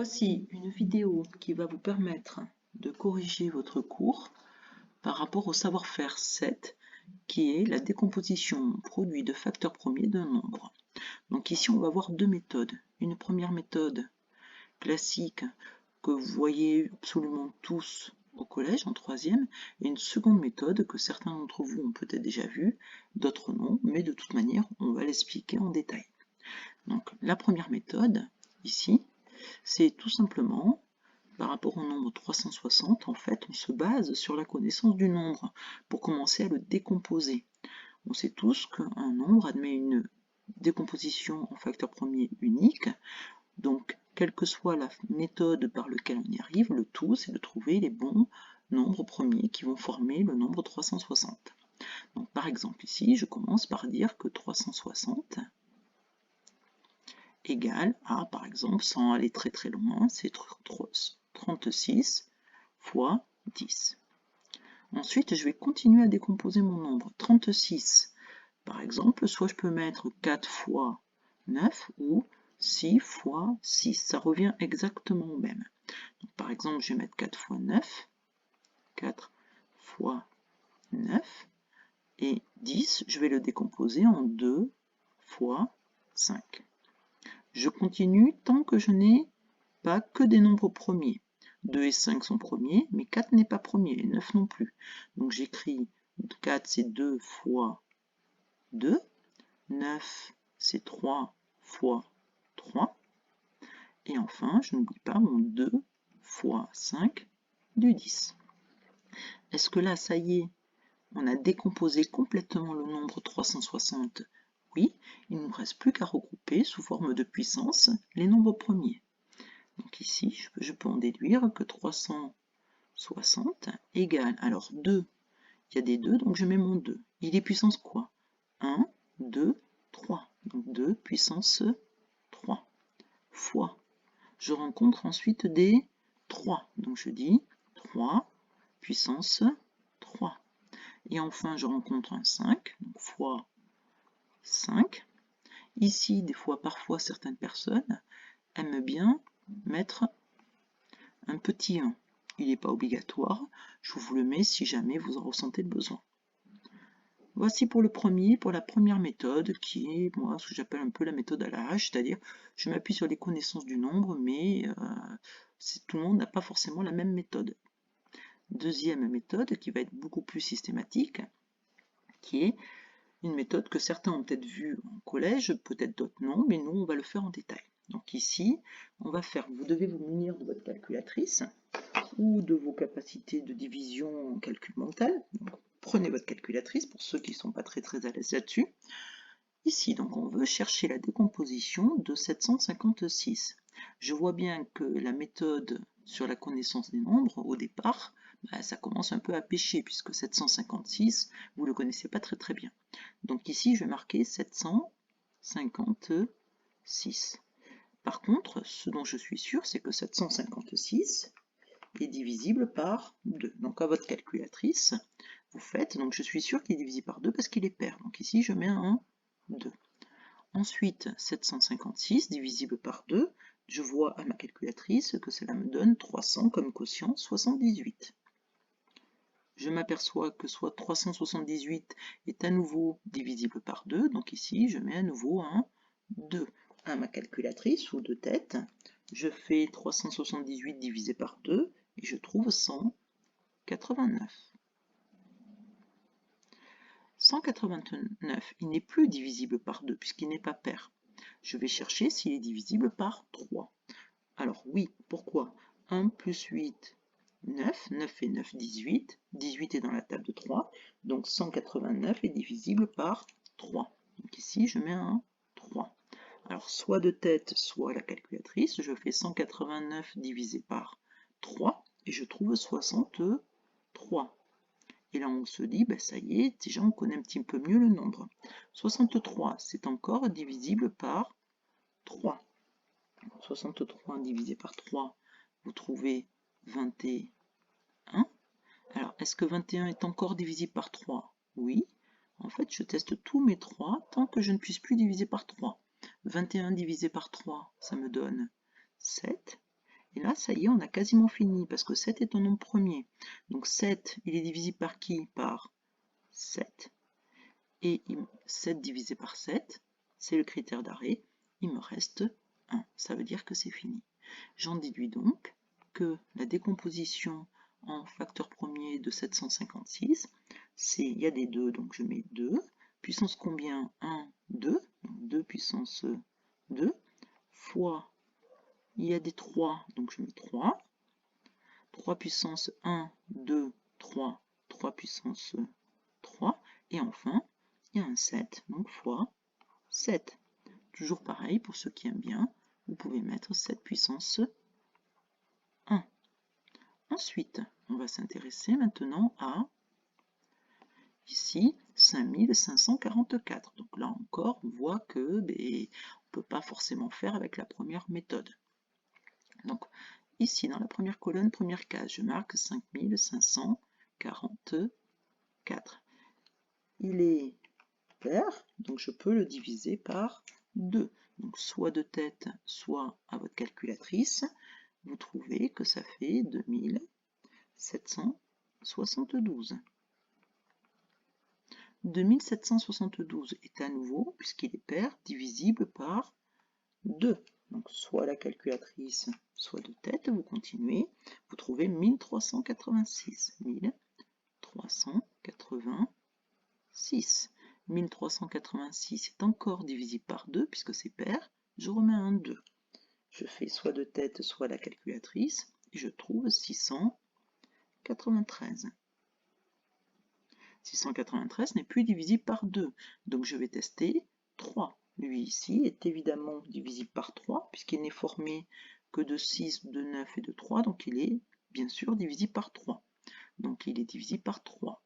Voici une vidéo qui va vous permettre de corriger votre cours par rapport au savoir-faire 7 qui est la décomposition produit de facteurs premiers d'un nombre. Donc ici on va voir deux méthodes. Une première méthode classique que vous voyez absolument tous au collège en troisième et une seconde méthode que certains d'entre vous ont peut-être déjà vue, d'autres non, mais de toute manière on va l'expliquer en détail. Donc la première méthode ici, c'est tout simplement, par rapport au nombre 360, en fait, on se base sur la connaissance du nombre pour commencer à le décomposer. On sait tous qu'un nombre admet une décomposition en facteur premier unique, donc quelle que soit la méthode par laquelle on y arrive, le tout c'est de trouver les bons nombres premiers qui vont former le nombre 360. Donc par exemple ici, je commence par dire que 360 égale à, par exemple, sans aller très très loin, c'est 36 fois 10. Ensuite, je vais continuer à décomposer mon nombre. 36, par exemple, soit je peux mettre 4 fois 9 ou 6 fois 6. Ça revient exactement au même. Donc, par exemple, je vais mettre 4 fois 9. 4 fois 9. Et 10, je vais le décomposer en 2 fois 5. Je continue tant que je n'ai pas que des nombres premiers. 2 et 5 sont premiers, mais 4 n'est pas premier, et 9 non plus. Donc j'écris 4 c'est 2 fois 2, 9 c'est 3 fois 3, et enfin je n'oublie pas mon 2 fois 5 du 10. Est-ce que là, ça y est, on a décomposé complètement le nombre 360? Oui, il ne nous reste plus qu'à regrouper sous forme de puissance les nombres premiers. Donc ici, je peux en déduire que 360 égale, alors 2, il y a des 2, donc je mets mon 2. Il est puissance quoi? 1, 2, 3. Donc 2 puissance 3 fois. Je rencontre ensuite des 3. Donc je dis 3 puissance 3. Et enfin, je rencontre un 5, donc fois 5. Ici, des fois, parfois, certaines personnes aiment bien mettre un petit 1. Il n'est pas obligatoire, je vous le mets si jamais vous en ressentez le besoin. Voici pour le premier, pour la première méthode, qui est, moi, ce que j'appelle un peu la méthode à l'arrache, c'est-à-dire je m'appuie sur les connaissances du nombre, mais tout le monde n'a pas forcément la même méthode. Deuxième méthode, qui va être beaucoup plus systématique, qui est une méthode que certains ont peut-être vue en collège, peut-être d'autres non, mais nous, on va le faire en détail. Donc ici, vous devez vous munir de votre calculatrice ou de vos capacités de division en calcul mental. Donc, prenez votre calculatrice pour ceux qui ne sont pas très à l'aise là-dessus. Ici, donc, on veut chercher la décomposition de 756. Je vois bien que la méthode sur la connaissance des nombres, au départ, ça commence un peu à pêcher, puisque 756, vous ne le connaissez pas très bien. Donc ici, je vais marquer 756. Par contre, ce dont je suis sûr, c'est que 756 est divisible par 2. Donc à votre calculatrice, vous faites, donc je suis sûr qu'il est divisé par 2 parce qu'il est pair. Donc ici, je mets un 2. Ensuite, 756 divisible par 2, je vois à ma calculatrice que cela me donne 300 comme quotient 78. Je m'aperçois que soit 378 est à nouveau divisible par 2, donc ici je mets à nouveau un 2. À ma calculatrice ou de tête, je fais 378 divisé par 2 et je trouve 189. 189, il n'est plus divisible par 2 puisqu'il n'est pas pair. Je vais chercher s'il est divisible par 3. Alors oui, pourquoi? 1 plus 8, 9, 9 et 9, 18, 18 est dans la table de 3, donc 189 est divisible par 3. Donc ici, je mets un 3. Alors soit de tête, soit à la calculatrice, je fais 189 divisé par 3, et je trouve 63. Et là, on se dit, ça y est, déjà on connaît un petit peu mieux le nombre. 63, c'est encore divisible par 3. 63 divisé par 3, vous trouvez 21. Alors, est-ce que 21 est encore divisible par 3? Oui. En fait, je teste tous mes 3 tant que je ne puisse plus diviser par 3. 21 divisé par 3, ça me donne 7. Et là, ça y est, on a quasiment fini, parce que 7 est un nombre premier. Donc 7, il est divisible par qui? Par 7. Et 7 divisé par 7, c'est le critère d'arrêt. Il me reste 1. Ça veut dire que c'est fini. J'en déduis donc que la décomposition en facteur premier de 756, c'est, il y a des 2, donc je mets 2. Puissance combien? 1, 2. Donc 2 puissance 2. Fois, il y a des 3, donc je mets 3. 3 puissance 1, 2, 3. 3 puissance 3. Et enfin, il y a un 7, donc fois 7. Toujours pareil, pour ceux qui aiment bien, vous pouvez mettre 7 puissance 1. Ensuite, on va s'intéresser maintenant à, ici, 5544. Donc là encore, on voit que on ne peut pas forcément faire avec la première méthode. Donc ici, dans la première colonne, première case, je marque 5544. Il est pair, donc je peux le diviser par 2. Donc soit de tête, soit à votre calculatrice, vous trouvez que ça fait 2772. 2772 est à nouveau, puisqu'il est pair, divisible par 2. Donc soit la calculatrice, soit de tête, vous continuez, vous trouvez 1386. 1386. 1386 est encore divisible par 2, puisque c'est pair, je remets un 2. Je fais soit de tête, soit la calculatrice, et je trouve 693. 693 n'est plus divisible par 2, donc je vais tester 3. Lui ici est évidemment divisible par 3, puisqu'il n'est formé que de 6, de 9 et de 3, donc il est bien sûr divisible par 3. Donc il est divisible par 3.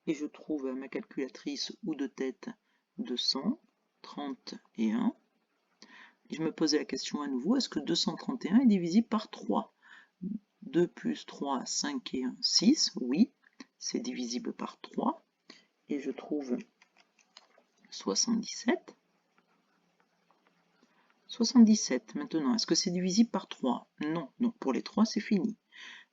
Et je trouve à ma calculatrice ou de tête 231. Et je me posais la question à nouveau, est-ce que 231 est divisible par 3? 2 plus 3, 5 et 1, 6, oui, c'est divisible par 3. Et je trouve 77. 77, maintenant, est-ce que c'est divisible par 3? Non, donc pour les 3, c'est fini.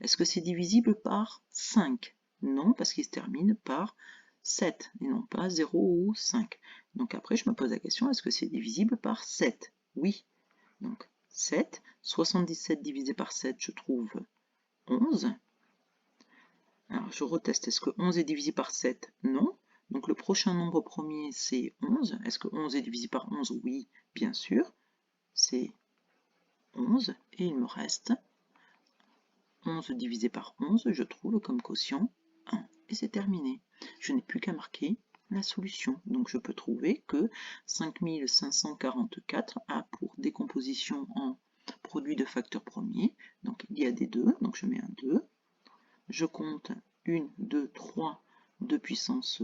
Est-ce que c'est divisible par 5? Non, parce qu'il se termine par 7, et non pas 0 ou 5. Donc après, je me pose la question, est-ce que c'est divisible par 7? Oui. Donc 7, 77 divisé par 7, je trouve 11. Alors je reteste, est-ce que 11 est divisé par 7? Non. Donc le prochain nombre premier, c'est 11. Est-ce que 11 est divisé par 11? Oui, bien sûr. C'est 11, et il me reste 11 divisé par 11, je trouve comme quotient 1. Et c'est terminé. Je n'ai plus qu'à marquer la solution. Donc je peux trouver que 5544 a pour décomposition en produit de facteur premier. Donc il y a des 2, donc je mets un 2. Je compte 1, 2, 3, 2 puissance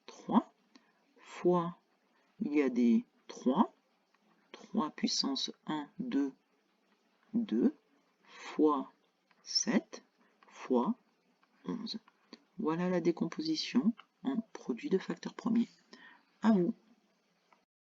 3, fois il y a des 3, 3 puissance 1, 2, 2, fois 7 fois 11. Voilà la décomposition en produit de facteur premier. À vous.